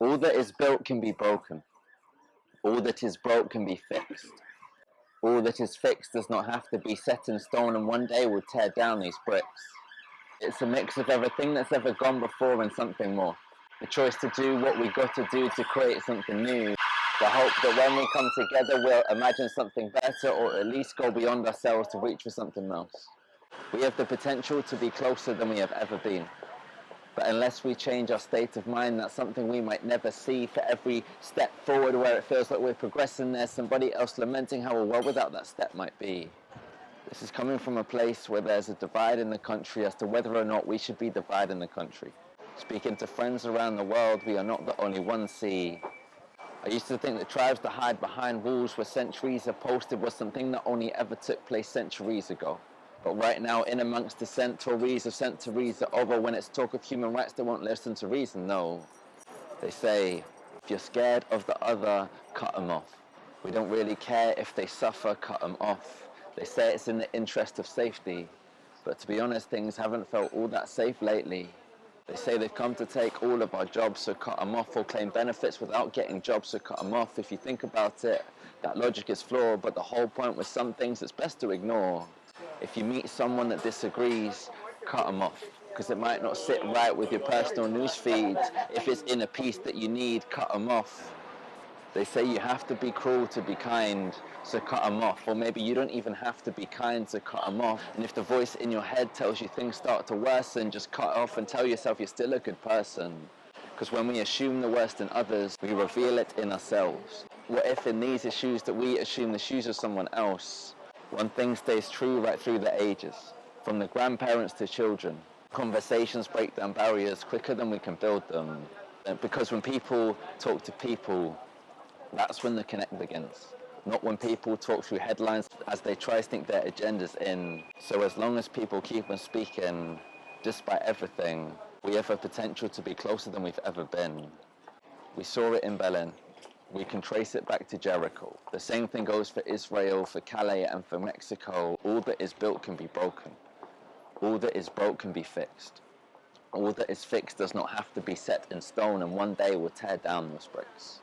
All that is built can be broken. All that is broke can be fixed. All that is fixed does not have to be set in stone, and one day will tear down these bricks. It's a mix of everything that's ever gone before and something more. The choice to do what we got to do to create something new. The hope that when we come together we'll imagine something better, or at least go beyond ourselves to reach for something else. We have the potential to be closer than we have ever been. But unless we change our state of mind, that's something we might never see. For every step forward where it feels like we're progressing, there's somebody else lamenting how well without that step might be. This is coming from a place where there's a divide in the country as to whether or not we should be dividing the country. Speaking to friends around the world, we are not the only ones. See, I used to think that tribes that hide behind walls where centuries are posted was something that only ever took place centuries ago. But right now, in amongst the centuries of centuries are over, when it's talk of human rights, they won't listen to reason. No, they say, if you're scared of the other, cut them off. We don't really care if they suffer, cut them off. They say it's in the interest of safety, but to be honest, things haven't felt all that safe lately. They say they've come to take all of our jobs, so cut them off, or claim benefits without getting jobs, so cut them off. If you think about it, that logic is flawed, but the whole point with some things it's best to ignore. If you meet someone that disagrees, cut them off, because it might not sit right with your personal news feed. If it's in a piece that you need, cut them off. They say you have to be cruel to be kind, so cut them off. Or maybe you don't even have to be kind, so cut them off. And if the voice in your head tells you things start to worsen, just cut off and tell yourself you're still a good person. Because when we assume the worst in others, we reveal it in ourselves. What if in these issues that we assume the shoes of someone else, one thing stays true right through the ages, from the grandparents to children. Conversations break down barriers quicker than we can build them. Because when people talk to people, that's when the connect begins. Not when people talk through headlines as they try to think their agendas in. So as long as people keep on speaking, despite everything, we have a potential to be closer than we've ever been. We saw it in Berlin. We can trace it back to Jericho. The same thing goes for Israel, for Calais, and for Mexico. All that is built can be broken. All that is broke can be fixed. All that is fixed does not have to be set in stone, and one day will tear down those bricks.